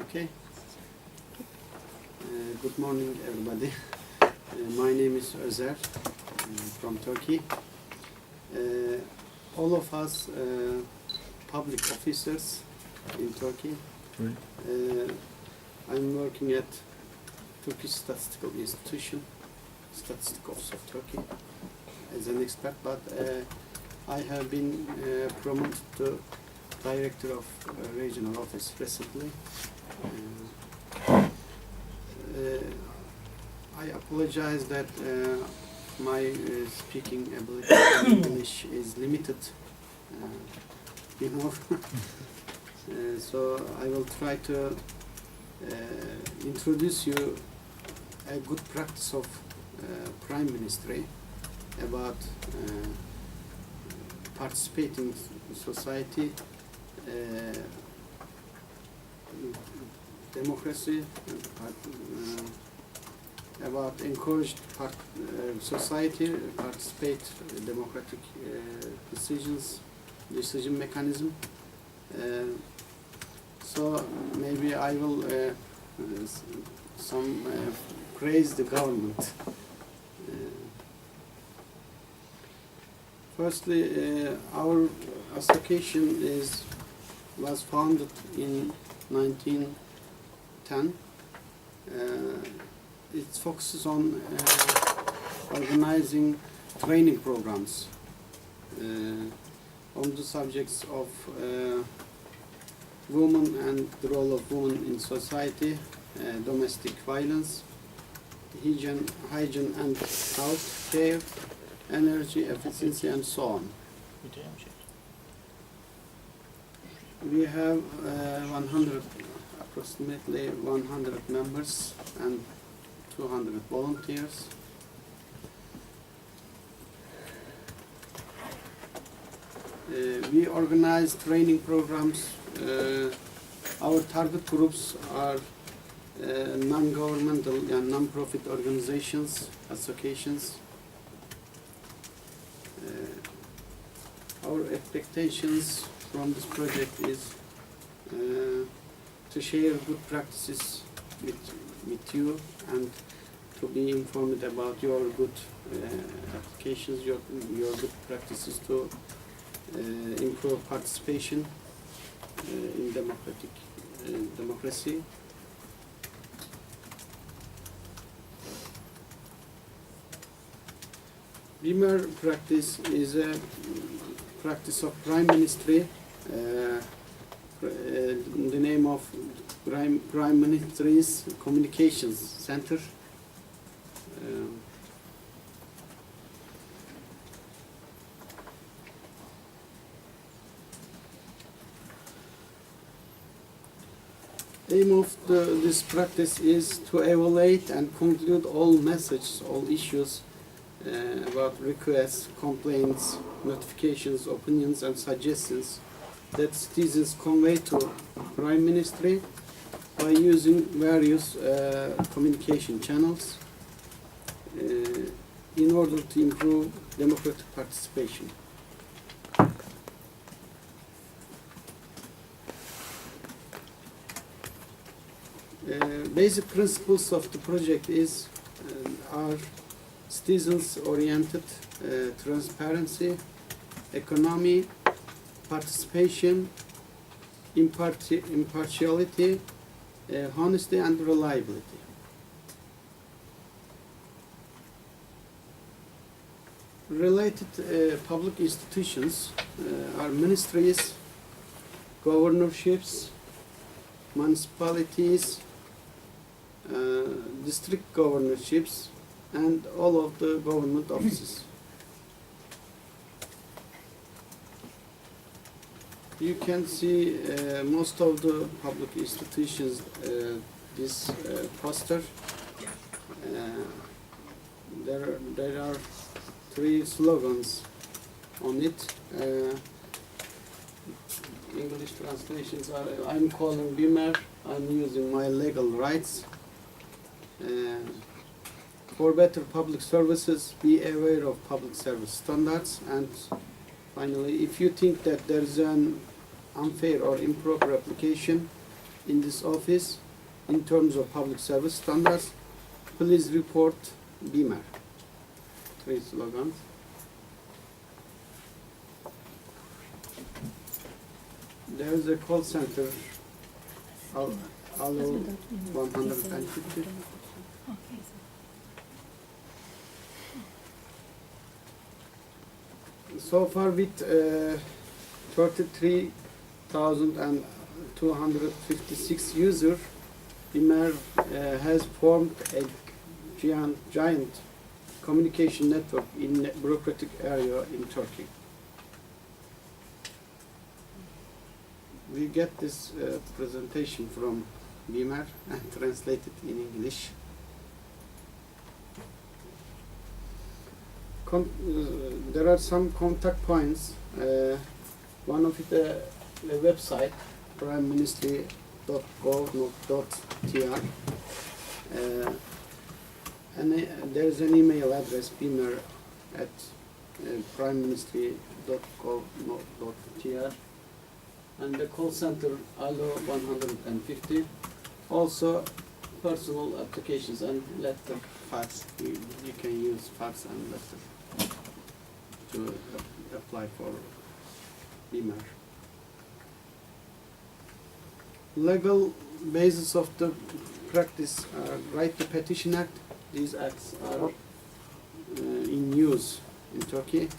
Okay. Good morning, everybody. My name is Özer from Turkey. All of us public officers in Turkey. I'm working at Turkish Statistical Institution, Statistics of Turkey, as an expert, but I have been promoted to Director of Regional Office recently. I apologize that my speaking ability in English is limited. So I will try to introduce you a good practice of Prime Ministry about participating society, democracy, about encouraged society participate democratic decision mechanism. So maybe I will praise the government. Firstly, our association was founded in 1910. It focuses on organizing training programs on the subjects of women and the role of women in society, domestic violence, hygiene and health care, energy efficiency, and so on. We have approximately 100 members and 200 volunteers. We organize training programs. Our target groups are non-governmental and non-profit organizations, associations. Our expectations from this project is to share good practices with you and to be informed about your good applications, your good practices to improve participation in democracy. BIMER practice is a practice of Prime Ministry. The name of Prime Ministry's Communications Center. Aim of this practice is to evaluate and conclude all messages, all issues about requests, complaints, notifications, opinions, and suggestions that citizens convey to Prime Ministry by using various communication channels in order to improve democratic participation. Basic principles of the project are citizens-oriented, transparency, economy, participation, impartiality, honesty, and reliability. Related public institutions are ministries, governorships, municipalities, district governorships, and all of the government offices. You can see most of the public institutions this poster. There are 3 slogans on it. English translations are, I'm calling BIMER, I'm using my legal rights. For better public services, be aware of public service standards. And finally, if you think that there is an unfair or improper application in this office in terms of public service standards, please report BIMER. 3 slogans. There is a call center, Allo 150. So far with 33,256 users, BIMER has formed a giant communication network in a bureaucratic area in Turkey. We get this presentation from BIMER and translated in English. There are some contact points. One of it a website, primeministry.gov.tr, and there is an email address, bimer@primeministry.gov.tr, and the call center Allo 150. Also, personal applications and letter, fax. You can use fax and letter to apply for BIMER. Legal basis of the practice Right to Petition Act. These acts are in use in Turkey.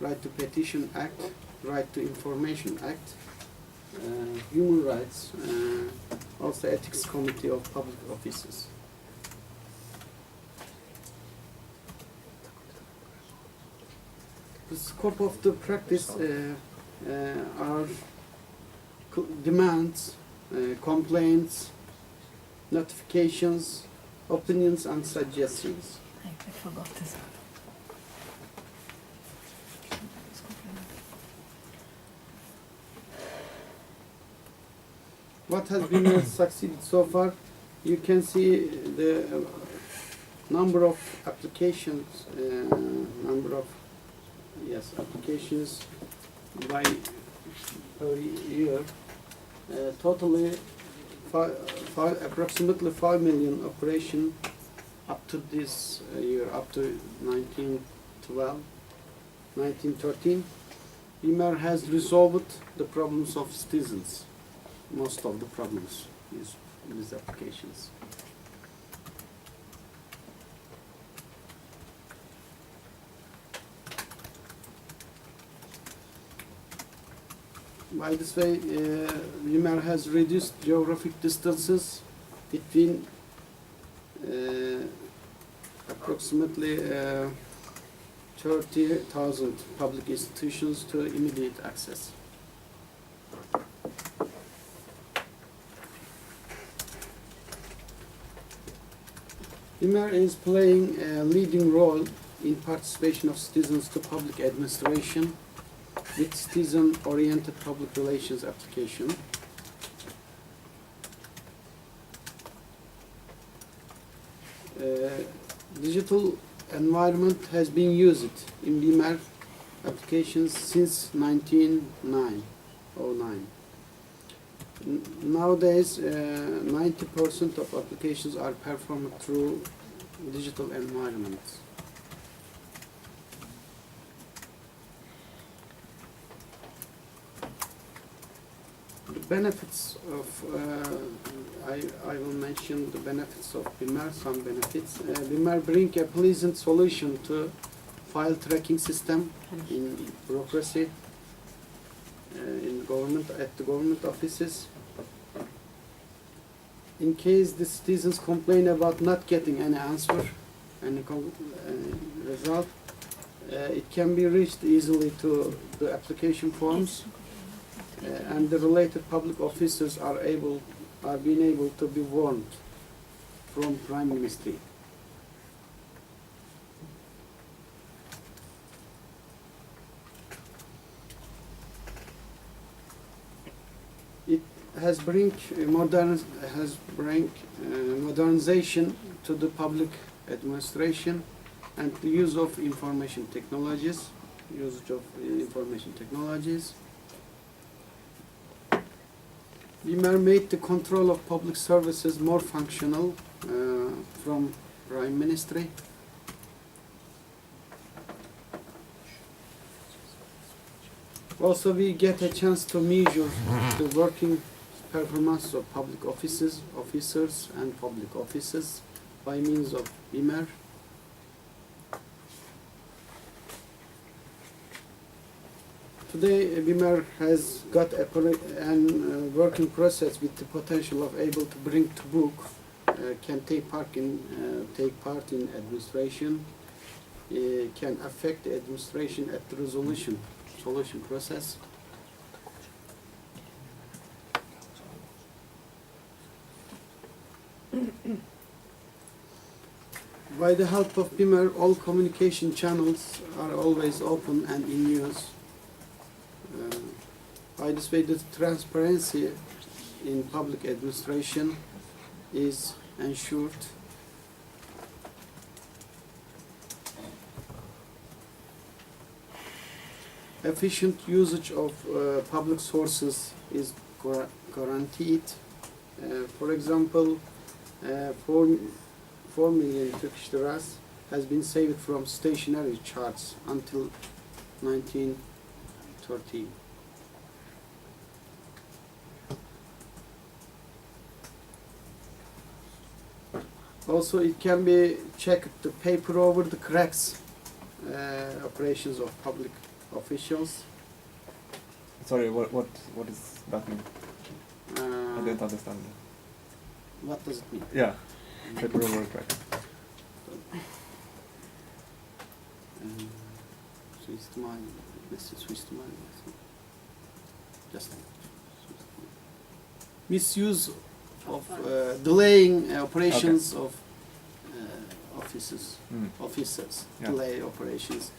Right to Petition Act, Right to Information Act, Human Rights, also Ethics Committee of Public Offices. The scope of the practice are demands, complaints, notifications, opinions and suggestions. I forgot this. What has been succeeded so far? You can see the number of applications, applications by per year. Totally approximately 5 million operation up to this year, up to 1913. BIMER has resolved the problems of citizens. Most of the problems is in these applications. By this way, BIMER has reduced geographic distances between approximately 30,000 public institutions to immediate access. BIMER is playing a leading role in participation of citizens to public administration with citizen-oriented public relations application. Digital environment has been used in BIMER applications since 1909. Nowadays, 90% of applications are performed through digital environments. The benefits of, I will mention the benefits of BIMER, some benefits. BIMER brings a pleasant solution to file tracking system in bureaucracy, in government, at the government offices. In case the citizens complain about not getting any answer, any result, it can be reached easily to the application forms, and the related public officers are being able to be warned from Prime Ministry. It has bring modernization to the public administration and the use of information technologies. BIMER made the control of public services more functional from Prime Ministry. Also, we get a chance to measure the working performance of public officers and public offices by means of BIMER. Today, BIMER has got a working process with the potential of able to bring to book, can take part in administration, can affect the administration at the solution process. By the help of BIMER, all communication channels are always open and in use. By this way, the transparency in public administration is ensured. Efficient usage of public sources is guaranteed. For example, 4 million Turkish liras has been saved from stationary charts until 1913. Also, it can be checked the paper over the cracks operations of public officials. Sorry, what is that mean? I didn't understand. What does it mean? Yeah, paper over crack. Just misuse of delaying operations of officers, Yeah. delay operations.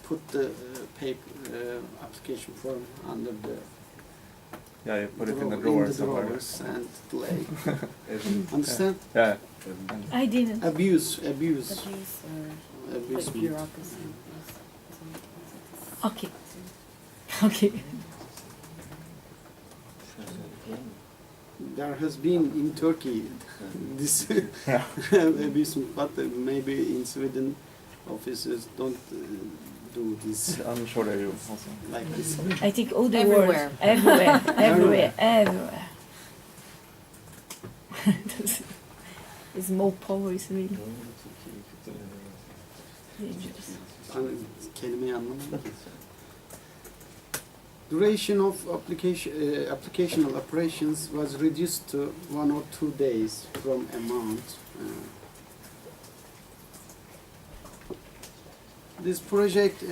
Put the paper application form under the Yeah, you put it in the drawer somewhere. drawers and delay. Understand? Yeah. I didn't. Abuse. Abuse Abuse. Okay. Okay. There has been in Turkey this abuse, but maybe in Sweden officers don't do this I'm sure they do also. like this. I think all the Everywhere. world, everywhere. It's more power is really dangerous. Kelimeyi anlamadım ki. Duration of applicational operations was reduced to 1 or 2 days from a month. This project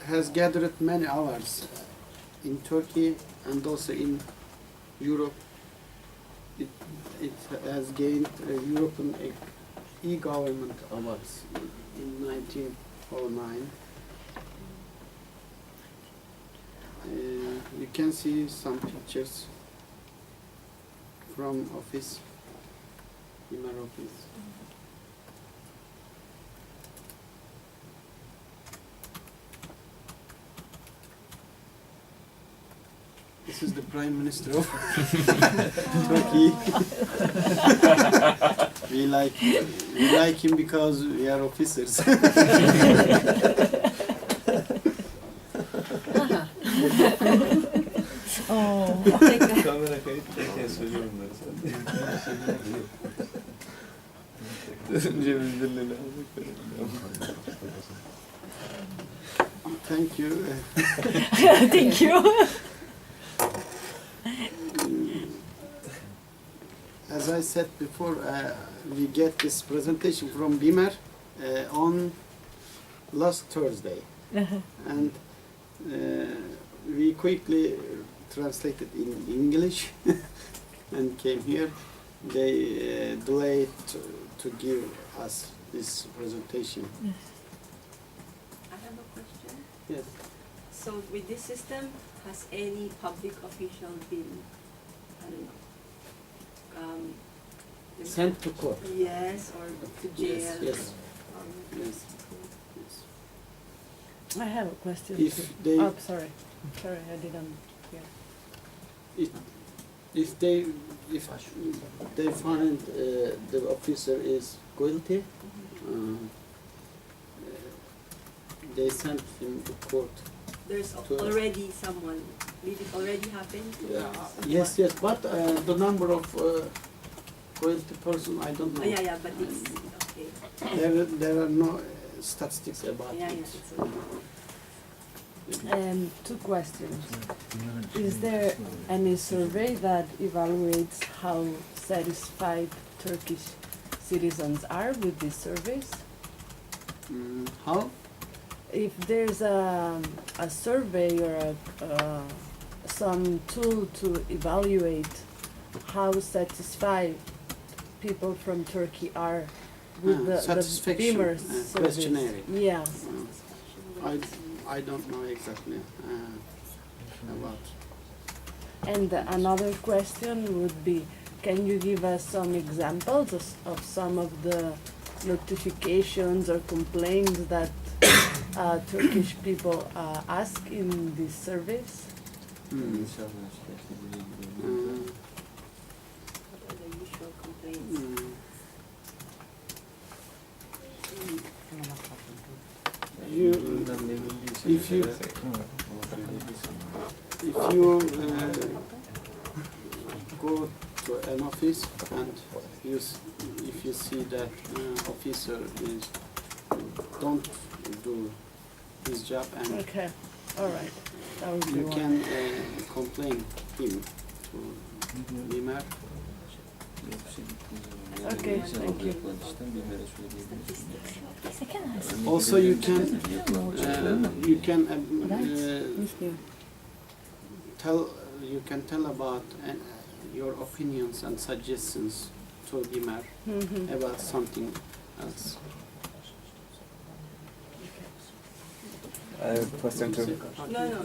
has gathered many hours in Turkey and also in Europe. It has gained European e-government awards in 1909. You can see some pictures from office, BIMER office. This is the Prime Minister of Turkey. we like him because we are officers. Kamera kayıttayken söylüyorum ben sana. Önce bildirleri aldık. Thank you. Thank you. As I said before, we get this presentation from BIMER on last Thursday, and we quickly translated in English and came here. They delayed to give us this presentation. I have a question. Yes. So with this system, has any public official been, I don't know, Sent to court. yes, or to jail? Yes, yes, Or- yes, yes. I have a question. If they, Oh, sorry, I didn't hear. if they find the officer is guilty, they send him to court. There's To- already someone. Did it already happen? Yes, but the number of guilty person, I don't know. Yeah, but it's okay. There are no statistics about Yeah, it. it's okay. Two questions. Is there any survey that evaluates how satisfied Turkish citizens are with these surveys? How? If there's a survey or some tool to evaluate how satisfied people from Turkey are with the satisfaction, BIMER surveys. questionnaire. Yeah. I don't know exactly about. And another question would be, can you give us some examples of some of the notifications or complaints that Turkish people ask in these surveys? What are the usual complaints? If you go to an office and if you see that officer don't do his job and Okay, all right. That would be you one. can complain him to BIMER. Okay, thank you. Also, you can tell about your opinions and suggestions to BIMER about something else. I have a question too. No.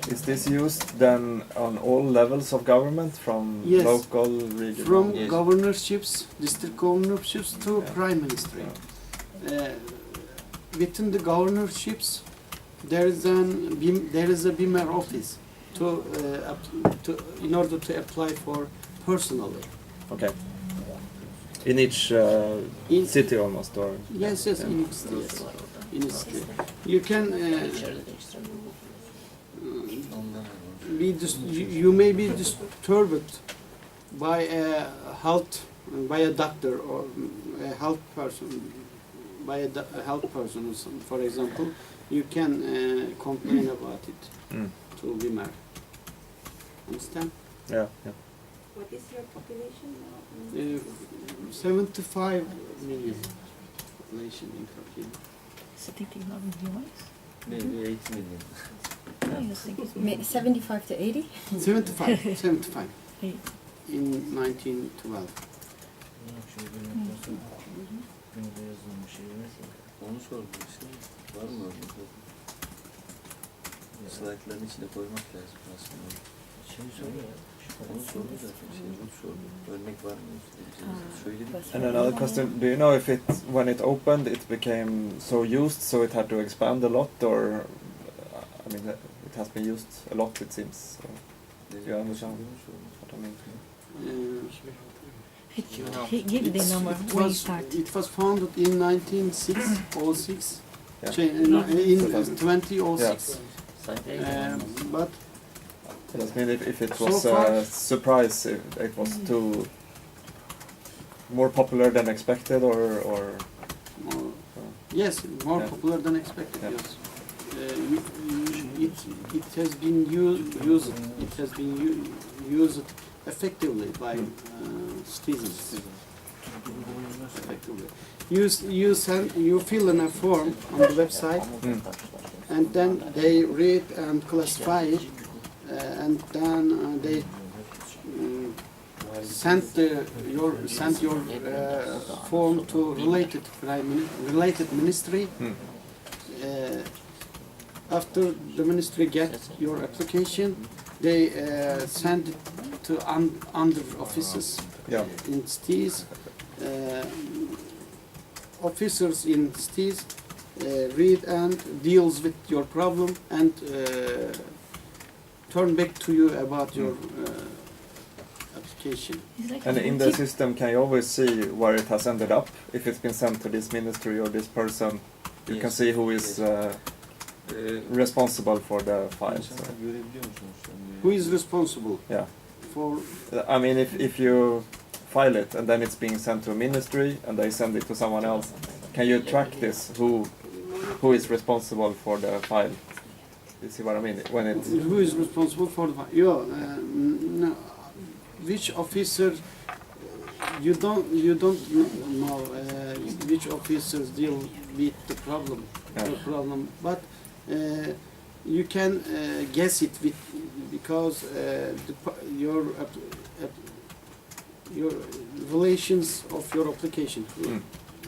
Is this used then on all levels of government, from Yes. local, regional? From governorships, district governorships to prime ministry. Within the governorships, there is a BIMER office in order to apply for personally. Okay. In each city almost, or? Yes, in each state. You can you may be disturbed by a doctor or a health person, for example. You can complain about it to BIMER. Understand? Yeah. What is your population now? 75 million population in Turkey. 75 to 80? 75 in 1912. Onu sordum işte. Var mı örnek? Slaytların içine koymak lazım aslında. Onu sordu zaten. Onu sordu. Örnek var mı? Söyledim. And another question: do you know if when it opened, it became so used, so it had to expand a lot, or I mean, it has been used a lot, it seems. So, do you understand what I mean? He give the number when you start. It was founded in 1906, Yeah. in 2006. But I just mean if it So was far- a surprise, if it was too more popular than expected, or more, yes, more Yeah. popular than expected. Yeah. Yes, it has been used. It has been used effectively by citizens. Effectively, you fill in a form on the website, and then they read and classify it, and then they send your form to related ministry. After the ministry gets your application, they send it to under offices yeah. in cities. Officers in cities read and deals with your problem and turn back to you about your application. It's like And a in the boutique. system, can you always see where it has ended up? If it's been sent to this ministry or this person, you can Yes. see who is responsible for the file. So, İnsanlar görebiliyor musunuz şu an? Who is responsible yeah. for? I mean, if you file it and then it's being sent to a ministry and they send it to someone else, can you track this? Who is responsible for the file? You see what I mean? When it Who is responsible for the? No, which officer? You don't know which officers deal with the problem. Yeah. The problem, but you can guess it with because your relations of your application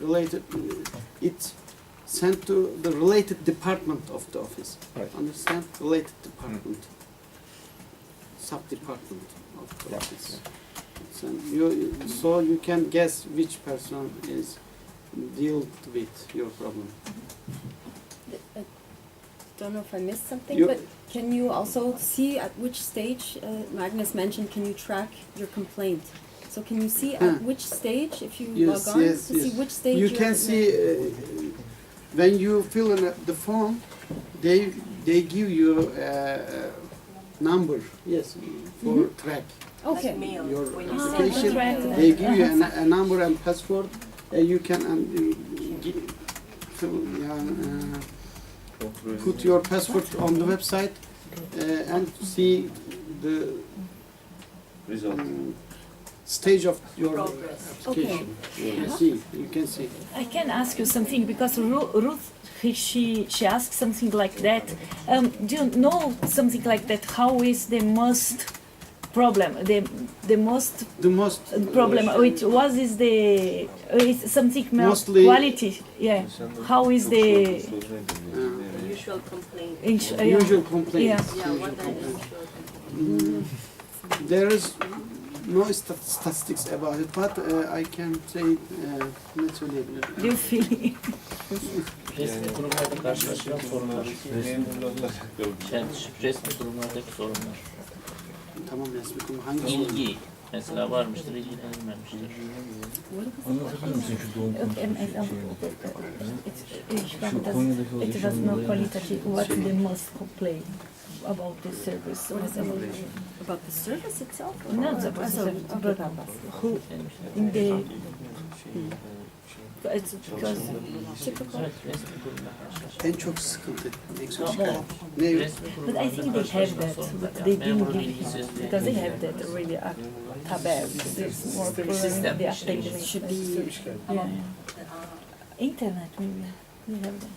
related it's sent to the related department of the office. Right. Understand? Related department, sub-department of the Yeah. office. So you can guess which person is dealt with your problem. I don't know if I missed something, You- but can you also see at which stage, Magnus mentioned, can you track your complaint? So can you see at which stage, if you Yes, log on, yes, to yes. see which stage You you're can at? see when you fill in the form, they give you a number. Yes, for track Okay. Like mail, your when you application. send it. They give you a number and password. You can put your password on the website and see the Result. stage of your Progress. application. Okay. You can see. I can ask you something because Ruth, she asked something like that. Do you know something like that? How is the most problem? The most The most problem? Which was is the is something more Mostly- quality? Yeah. İnsanların How is çok the sorduğu soru nedir yani? The usual complaint. yeah. usual complaints. Yeah. Yeah, Usual what are the complaints. usual complaints? There is no statistics about it, but I can say ne söyleyebilirim? Do you feel? Resmi kurumlarda karşılaşılan sorunlar. Memurlarla Yani resmi kurumlardaki sorunlar. Tamam resmi kurum hangi şey? İlgi. Mesela varmıştır, ilgilenilmemiştir. Anlatabilir misin şu doğum Okay, it was more qualitative. What's the most complaint about the service? About the service itself? Not the service, but who in the it's because Typical. Evet, resmi kurumda karşılaşılan. En çok sıkıntı, en çok Ama şikayet. o Ne? resmi but I kurumlarda think they have karşılaşılan that. sorunlar. But they Yani didn't memur give bilgisizliği. because they have that really tabel. It's more Sistem. the updated Should be yeah. Internet maybe. They have that.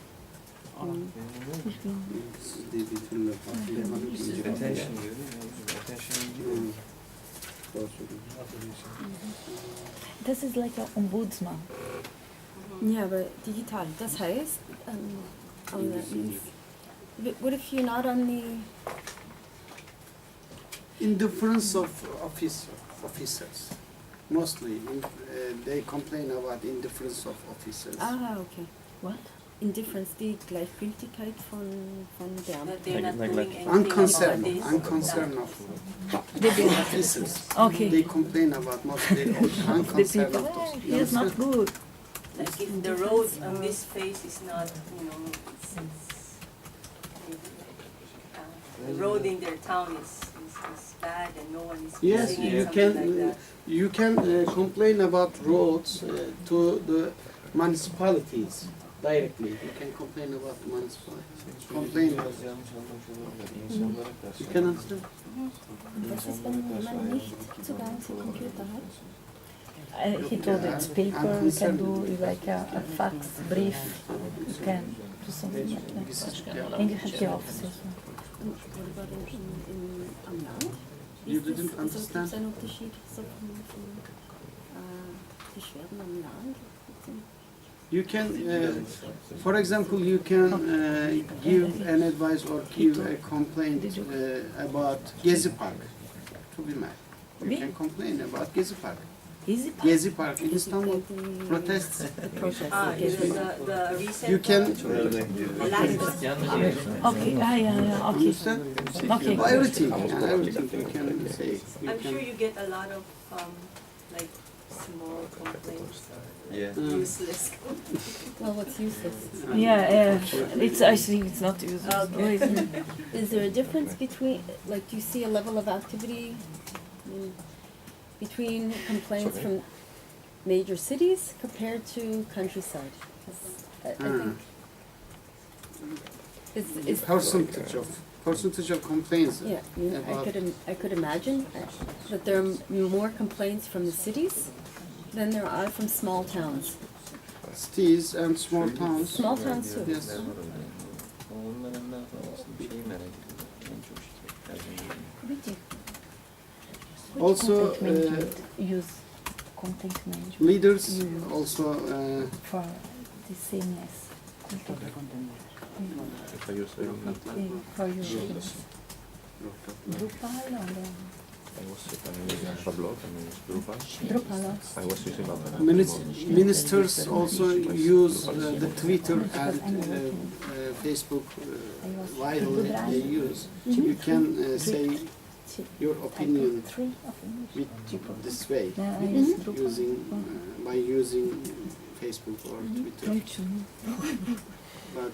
Siz de bir türlü farklı. Attention diyor değil mi? Attention ilgi. Doğru söylüyorsun. This is like an ombudsman. Ja, aber digital. Das heißt, that means, what if you're not on the? Indifference of officers. Mostly, they complain about indifference of officers. Ah, okay. What? Indifference, die Gleichgültigkeit von Beamten. That they're not Like- doing like- anything Unconcern, about this. unconcern of They do. officers. Okay. They complain about mostly The unconcern people. of those. He is not good. Like if the road on this face is not, the road in their town is bad and no one is Yes, using it, you something can. like that. You can complain about roads to the municipalities directly. You can complain about the municipalities. Complain. Biraz yanlış anlamış olabilir. İnsanlara karşı. You can understand? Was ist, wenn man nicht Zugang zum Computer hat? He told it's paper, you can do like a fax, brief, you can do something like that. And you have the offices. What about am Land? You Ist das- didn't also understand? Gibt es einen Unterschied so von Beschwerden am Land? You can, for example, you can give an advice or give a complaint about Gezi Park to BIMER. You Me? can complain about Gezi Park. Easy part. Gezi Park in Istanbul protests. The protest. The recent You can Yalnız Okay, yeah, okay. understand Okay. everything. Yeah, everything you can say. You I'm sure can. you get a lot of like small complaints, Yeah. useless complaints. Well, what's useless? Yeah, it's. I think it's not useless. Okay. Is there a difference between, like, do you see a level of activity between complaints from major cities compared to countryside? 'Cause I think is Percentage of complaints. yeah. I mean, about- I could imagine that there are more complaints from the cities than there are from small towns. Cities and small towns. Small towns too. Yes. Onların ne yapmasını bir şeyi merak ediyorum. En çok şikayetlerden biri. Also, Use content management leaders also for the same as for your Drupal or I was using a blog and it's Drupal. Drupal. I was using a ministers also use the Twitter and Facebook widely they use. You can say your opinion with this way, using by using Facebook or Twitter. But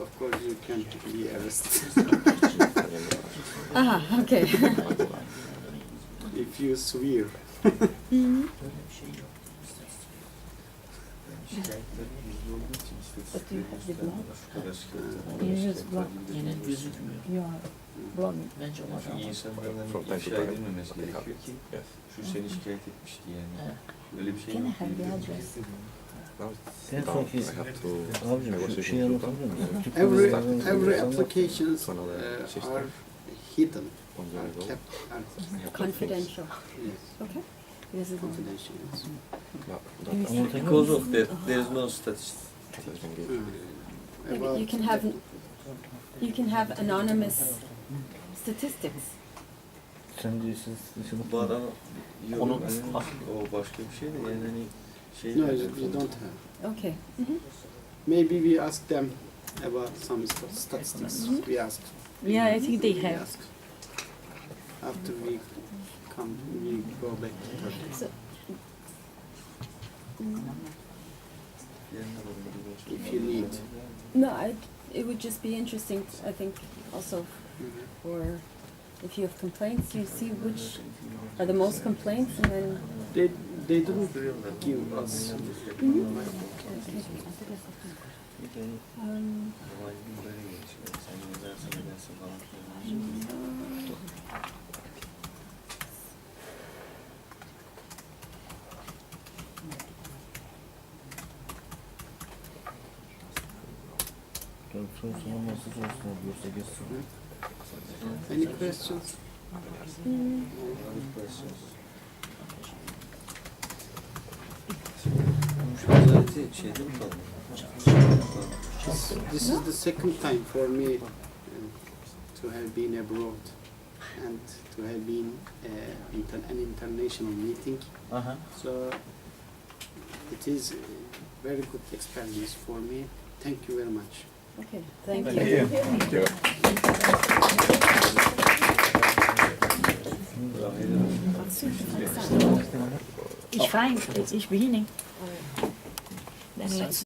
of course you can't be arrested Ah, okay. if you swear. But you have the blog. You use blog. yine gözükmüyor. Your blog. Bence o var. İyi insanların From time to ifşa time. edilmemesi gerekiyor ki Yes. şu seni şikayet etmiş diye yani. Evet. Öyle bir şey Can I yok. have the address? Now it's En down. sonki I have to. abicim I was şu using şeyi Drupal. anlatabilir misin? Türk Every Kırgızistan'dan applications From another system. are hidden, One year are ago. kept, are I have Confidential. yes, Okay. This is confidential. Yes. But Because of that, there is no statistics. it has been given. Maybe About you can have anonymous statistics. sen diyorsun dışında Bu adam yok, Onun- hani o başka bir şey de yani hani şey no, we don't have. Okay. Maybe we ask them about some statistics. We ask. Yeah, I think they We have. ask. After we come, we go back to Turkey. So, If you need. no, it would just be interesting, I think, also for if you have complaints, you see which are the most complaints, and then They didn't give us. Sorsun nasıl sorsun diyorsa geçsin. Any questions? Konuşma şeyde mi kaldı? This is the second time for me to have been abroad and to have been an international meeting. Aha. So it is a very good experience for me. Thank you very much. okay, thank Thank you. you. Thank you. It's fine. It's beginning. Then let's